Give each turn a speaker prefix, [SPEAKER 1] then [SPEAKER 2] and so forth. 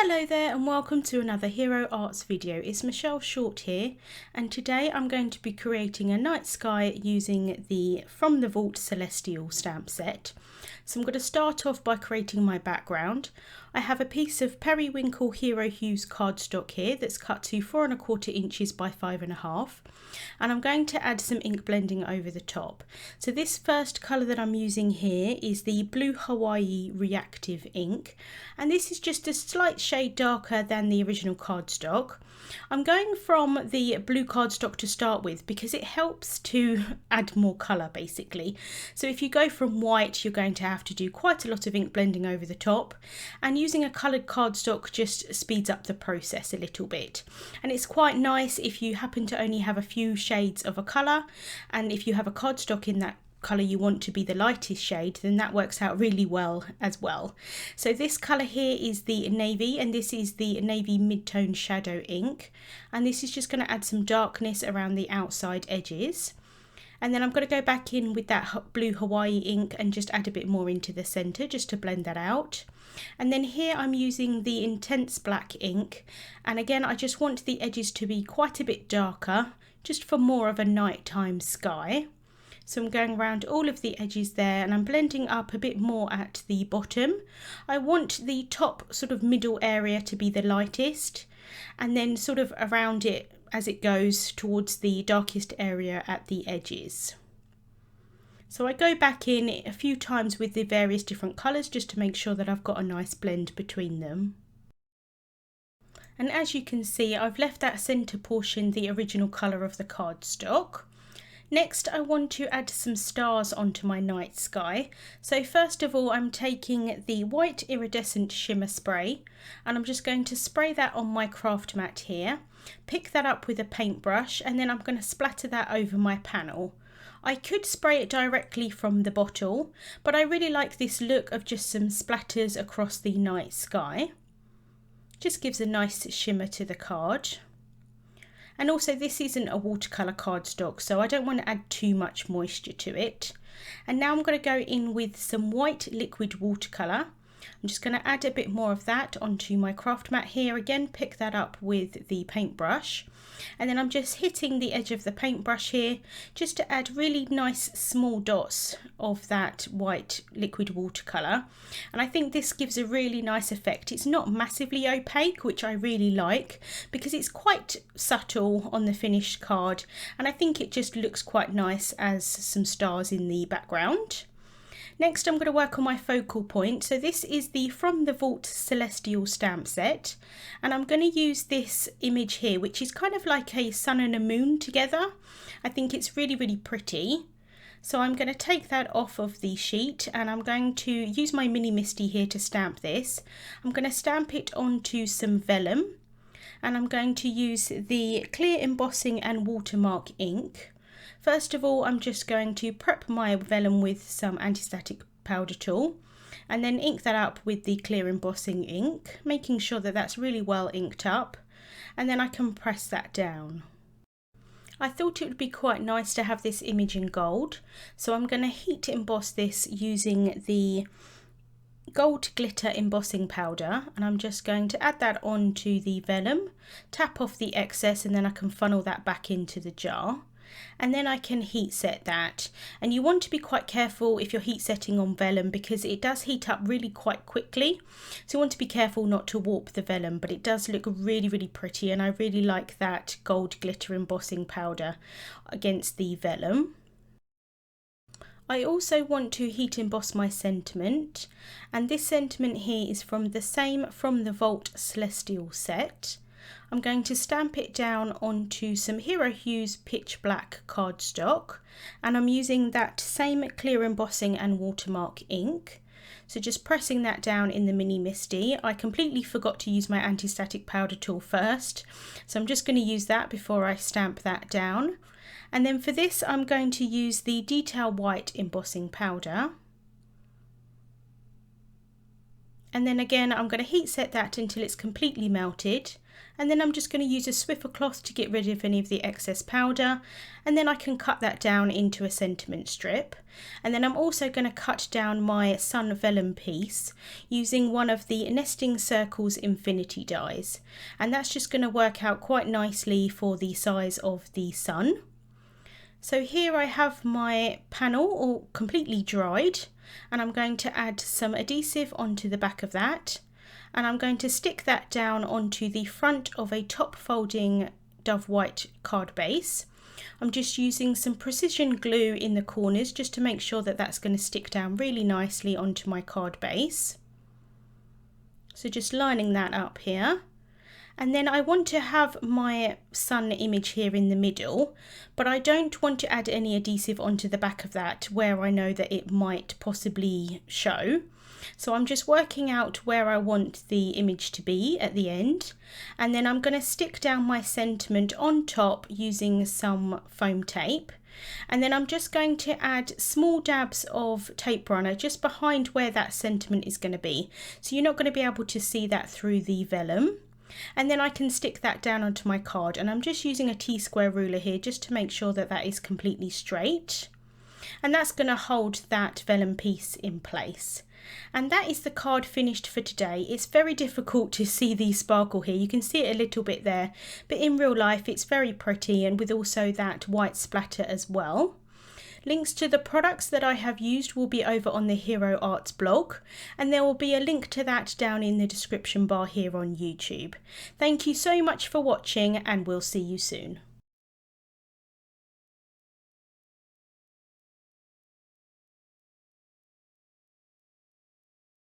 [SPEAKER 1] Hello there and welcome to another Hero Arts video. It's Michelle Short here, and today I'm going to be creating a night sky using the From the Vault Celestial stamp set. So I'm going to start off by creating my background. I have a piece of Periwinkle Hero Hues cardstock here that's cut to 4 1/4 inches by 5.5, and I'm going to add some ink blending over the top. So this first colour that I'm using here is the Blue Hawaii Reactive ink, and this is just a slight shade darker than the original cardstock. I'm going from the blue cardstock to start with because it helps to add more colour basically. So if you go from white, you're going to have to do quite a lot of ink blending over the top, and using a coloured cardstock just speeds up the process a little bit. And it's quite nice if you happen to only have a few shades of a colour, and if you have a cardstock in that colour you want to be the lightest shade, then that works out really well as well. So this colour here is the navy, and this is the navy mid-tone shadow ink, and this is just going to add some darkness around the outside edges. And then I'm going to go back in with that blue Hawaii ink and just add a bit more into the centre just to blend that out. And then here I'm using the intense black ink, and again I just want the edges to be quite a bit darker just for more of a nighttime sky. So I'm going around all of the edges there, and I'm blending up a bit more at the bottom. I want the top sort of middle area to be the lightest, and then sort of around it as it goes towards the darkest area at the edges. So I go back in a few times with the various different colours just to make sure that I've got a nice blend between them. And as you can see, I've left that centre portion the original colour of the cardstock. Next, I want to add some stars onto my night sky. So first of all, I'm taking the white iridescent shimmer spray, and I'm just going to spray that on my craft mat here. Pick that up with a paintbrush, and then I'm going to splatter that over my panel. I could spray it directly from the bottle, but I really like this look of just some splatters across the night sky. Just gives a nice shimmer to the card. And also this isn't a watercolour cardstock, so I don't want to add too much moisture to it. And now I'm going to go in with some white liquid watercolour. I'm just going to add a bit more of that onto my craft mat here. Again, pick that up with the paintbrush. And then I'm just hitting the edge of the paintbrush here just to add really nice small dots of that white liquid watercolour. And I think this gives a really nice effect. It's not massively opaque, which I really like because it's quite subtle on the finished card, and I think it just looks quite nice as some stars in the background. Next, I'm going to work on my focal point. So this is the From the Vault Celestial stamp set, and I'm going to use this image here, which is kind of like a sun and a moon together. I think it's really, really pretty. So I'm going to take that off of the sheet, and I'm going to use my mini MISTI here to stamp this. I'm going to stamp it onto some vellum, and I'm going to use the clear embossing and watermark ink. First of all, I'm just going to prep my vellum with some anti-static powder tool, and then ink that up with the clear embossing ink, making sure that that's really well inked up, and then I can press that down. I thought it would be quite nice to have this image in gold, so I'm going to heat emboss this using the gold glitter embossing powder, and I'm just going to add that onto the vellum, tap off the excess, and then I can funnel that back into the jar. And then I can heat set that, and you want to be quite careful if you're heat setting on vellum because it does heat up really quite quickly, so you want to be careful not to warp the vellum, but it does look really, really pretty, and I really like that gold glitter embossing powder against the vellum. I also want to heat emboss my sentiment, and this sentiment here is from the same From the Vault Celestial set. I'm going to stamp it down onto some Hero Hues Pitch Black cardstock, and I'm using that same clear embossing and watermark ink. So just pressing that down in the mini MISTI. I completely forgot to use my anti-static powder tool first, so I'm just going to use that before I stamp that down. And then for this I'm going to use the Detail White embossing powder. And then again I'm going to heat set that until it's completely melted. and then I'm just going to use a Swiffer cloth to get rid of any of the excess powder, and then I can cut that down into a sentiment strip. And then I'm also going to cut down my sun vellum piece using one of the Nesting Circles Infinity dies, and that's just going to work out quite nicely for the size of the sun. So here I have my panel all completely dried, and I'm going to add some adhesive onto the back of that, and I'm going to stick that down onto the front of a top folding Dove White card base. I'm just using some precision glue in the corners just to make sure that that's going to stick down really nicely onto my card base. So just lining that up here. And then I want to have my sun image here in the middle, but I don't want to add any adhesive onto the back of that where I know that it might possibly show. So I'm just working out where I want the image to be at the end, and then I'm going to stick down my sentiment on top using some foam tape, and then I'm just going to add small dabs of tape runner just behind where that sentiment is going to be, so you're not going to be able to see that through the vellum. And then I can stick that down onto my card, and I'm just using a T-square ruler here just to make sure that that is completely straight, and that's going to hold that vellum piece in place. And that is the card finished for today. It's very difficult to see the sparkle here. You can see it a little bit there, but in real life it's very pretty, and with also that white splatter as well. Links to the products that I have used will be over on the Hero Arts blog, and there will be a link to that down in the description bar here on YouTube. Thank you so much for watching, and we'll see you soon.